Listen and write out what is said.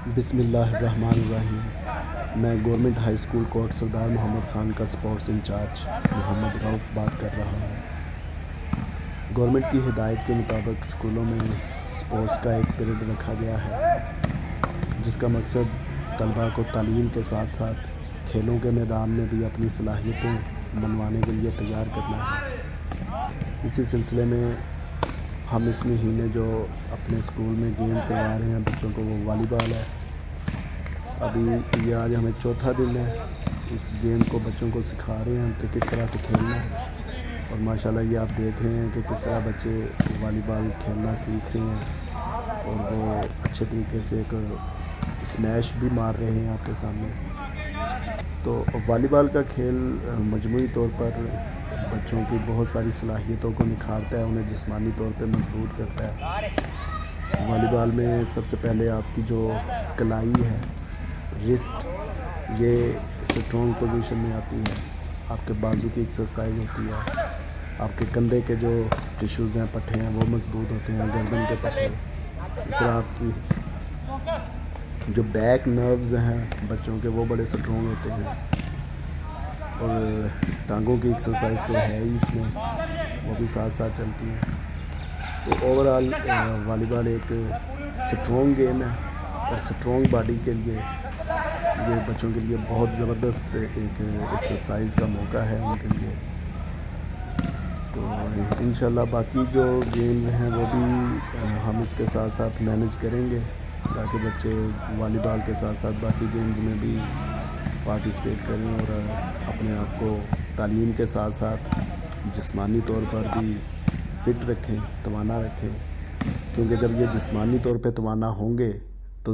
بسم اللہ الرحمن الرحیم۔ میں گورنمنٹ ہائی اسکول کوٹ سردار محمد خان کا سپورٹس انچارج محمد رؤف بات کر رہا ہوں۔ گورنمنٹ کی ہدایت کے مطابق اسکولوں میں سپورٹس کا ایک پیریڈ رکھا گیا ہے، جس کا مقصد طلباء کو تعلیم کے ساتھ ساتھ کھیلوں کے میدان میں بھی اپنی صلاحیتیں منوانے کے لیے تیار کرنا ہے۔ اسی سلسلے میں ہم اس مہینے جو اپنے اسکول میں گیم کروا رہے ہیں بچوں کو، وہ والی بال ہے۔ ابھی یہ آج ہمیں چوتھا دن ہے، اس گیم کو بچوں کو سکھا رہے ہیں کہ کس طرح سے کھیلنا ہے، اور ماشاءاللہ یہ آپ دیکھ رہے ہیں کہ کس طرح بچے والی بال کھیلنا سیکھ رہے ہیں، اور وہ اچھے طریقے سے ایک اسمیش بھی مار رہے ہیں آپ کے سامنے۔ تو والی بال کا کھیل مجموعی طور پر بچوں کی بہت ساری صلاحیتوں کو نکھارتا ہے، انہیں جسمانی طور پہ مضبوط کرتا ہے۔ والی بال میں سب سے پہلے آپ کی جو کلائی ہے، رسٹ، یہ اسٹرانگ پوزیشن میں آتی ہے، آپ کے بازو کی ایکسرسائز ہوتی ہے، آپ کے کندھے کے جو ٹیشوز ہیں، پٹھے ہیں، وہ مضبوط ہوتے ہیں، گردن کے پٹھے۔ اس طرح آپ کی جو بیک نروز ہیں بچوں کے، وہ بڑے اسٹرانگ ہوتے ہیں، اور ٹانگوں کی ایکسرسائز تو ہے ہی اس میں، وہ بھی ساتھ ساتھ چلتی ہیں۔ تو اوورآل والی بال ایک اسٹرانگ گیم ہے، اور اسٹرانگ باڈی کے لیے یہ بچوں کے لیے بہت زبردست ایک ایکسرسائز کا موقع ہے ان کے لیے۔ تو انشاءاللہ باقی جو گیمز ہیں وہ بھی ہم اس کے ساتھ ساتھ مینیج کریں گے، تاکہ بچے والی بال کے ساتھ ساتھ باقی گیمز میں بھی پارٹیسپیٹ کریں، اور اپنے آپ کو تعلیم کے ساتھ ساتھ جسمانی طور پر بھی فٹ رکھیں، توانا رکھیں، کیونکہ جب یہ جسمانی طور پہ توانا ہوں گے تو